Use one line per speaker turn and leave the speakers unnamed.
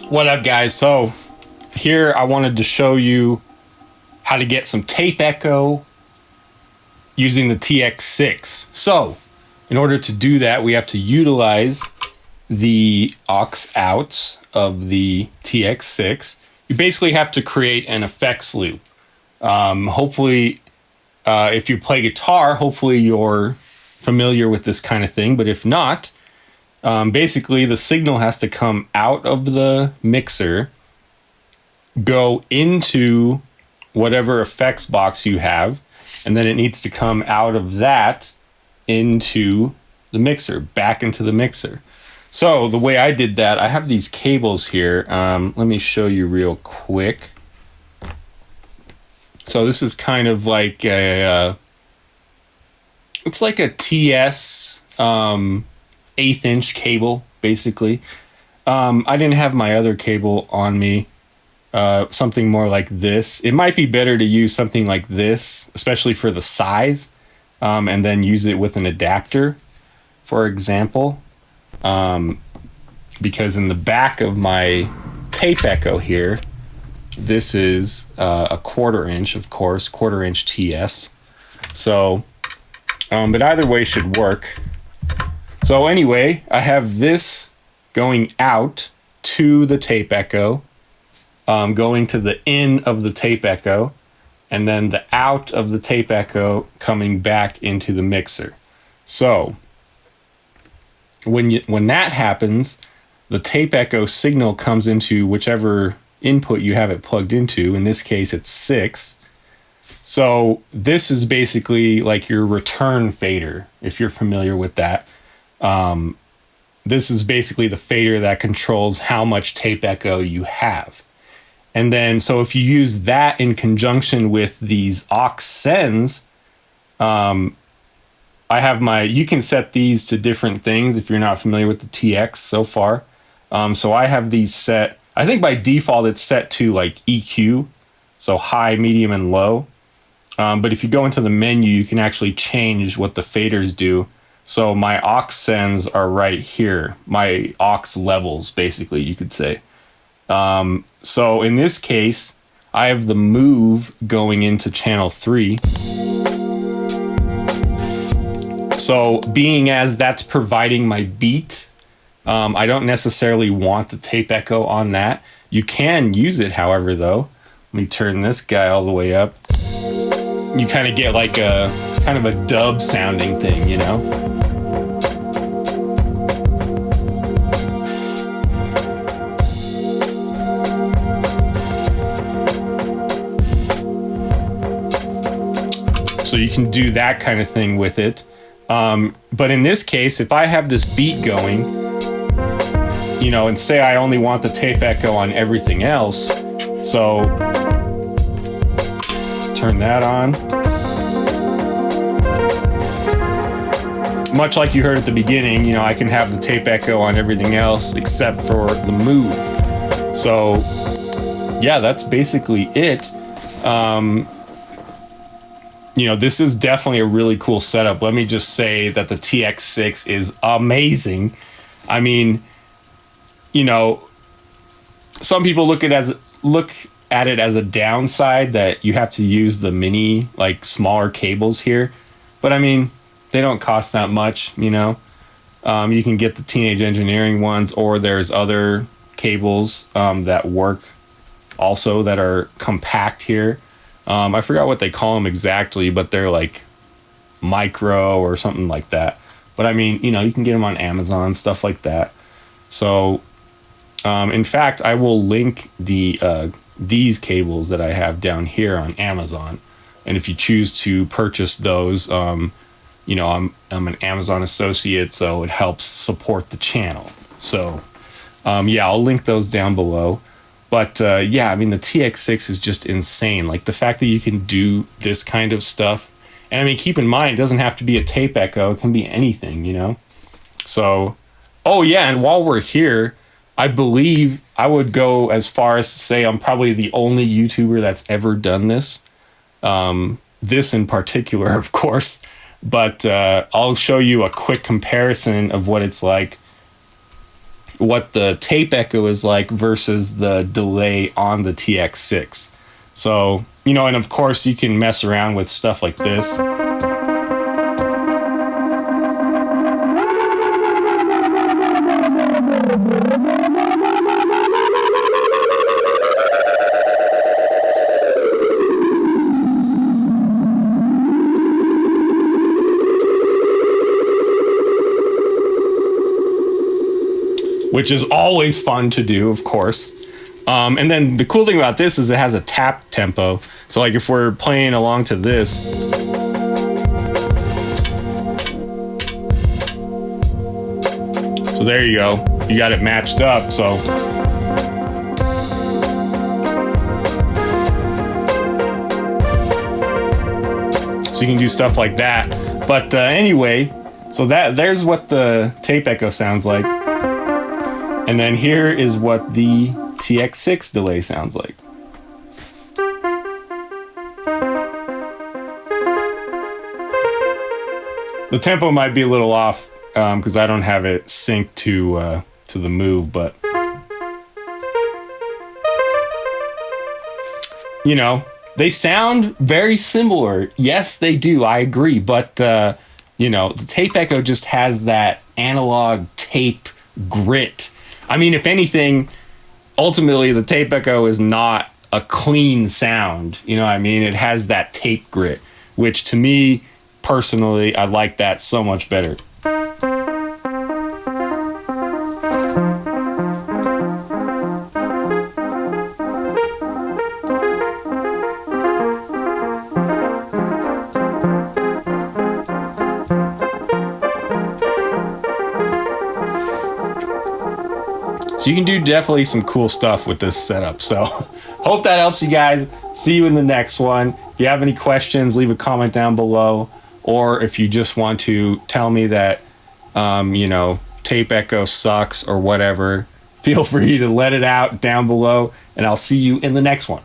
What up, guys? So here I wanted to show you how to get some tape echo using the TX-6. So in order to do that, we have to utilize the aux outs of the TX-6. You basically have to create an effects loop. Hopefully, if you play guitar, hopefully you're familiar with this kind of thing. But if not, basically the signal has to come out of the mixer, go into whatever effects box you have, and then it needs to come out of that into the mixer, back into the mixer. So the way I did that, I have these cables here. Let me show you real quick. So this is kind of like it's like a TS 1/8 inch cable, basically. I didn't have my other cable on me. Something more like this. It might be better to use something like this, especially for the size, and then use it with an adapter, for example. Because in the back of my tape echo here, this is a 1/4 inch, of course, 1/4 inch TS. So, but either way should work. So anyway, I have this going out to the tape echo, going to the in of the tape echo, and then the out of the tape echo coming back into the mixer. So when that happens, the tape echo signal comes into whichever input you have it plugged into. In this case, it's 6. So this is basically like your return fader, if you're familiar with that. This is basically the fader that controls how much tape echo you have. And then, so if you use that in conjunction with these aux sends, I have you can set these to different things if you're not familiar with the TX so far. So I have these set, I think by default it's set to like EQ, so high, medium, and low. But if you go into the menu, you can actually change what the faders do. So my aux sends are right here, my aux levels, basically, you could say. So in this case, I have the move going into channel 3. So being as that's providing my beat, I don't necessarily want the tape echo on that. You can use it, however, though. Let me turn this guy all the way up. You kind of get like a kind of a dub sounding thing, you know? So you can do that kind of thing with it. But in this case, if I have this beat going, you know, and say I only want the tape echo on everything else, so turn that on. Much like you heard at the beginning, you know, I can have the tape echo on everything else except for the move. So yeah, that's basically it. You know, this is definitely a really cool setup. Let me just say that the TX-6 is amazing. I mean, you know, some people look at it as a downside that you have to use the mini, like smaller cables here. But I mean, they don't cost that much, you know. You can get the Teenage Engineering ones, or there's other cables that work also that are compact here. I forgot what they call them exactly, but they're like micro or something like that. But I mean, you know, you can get them on Amazon, stuff like that. So, in fact, I will link these cables that I have down here on Amazon. And if you choose to purchase those, you know, I'm an Amazon associate, so it helps support the channel. So, yeah, I'll link those down below. But yeah, I mean, the TX-6 is just insane. Like the fact that you can do this kind of stuff. And I mean, keep in mind, it doesn't have to be a tape echo. It can be anything, you know? So, oh yeah, and while we're here, I believe I would go as far as to say I'm probably the only YouTuber that's ever done this. This in particular, of course. But I'll show you a quick comparison of what it's like what the tape echo is like versus the delay on the TX-6. So, you know, and of course you can mess around with stuff like this. Which is always fun to do, of course. And then the cool thing about this is it has a tap tempo. So like if we're playing along to this, so there you go. You got it matched up. So you can do stuff like that. But anyway, so there's what the tape echo sounds like. And then here is what the TX-6 delay sounds like. The tempo might be a little off because I don't have it synced to the move, but you know, they sound very similar. Yes, they do. I agree, but you know, the tape echo just has that analog tape grit. I mean, if anything, ultimately the tape echo is not a clean sound. You know what I mean? It has that tape grit, which to me, personally, I like that so much better. So you can do definitely some cool stuff with this setup. So hope that helps you guys. See you in the next one. If you have any questions, leave a comment down below. Or if you just want to tell me that, you know, tape echo sucks or whatever, feel free to let it out down below. And I'll see you in the next one.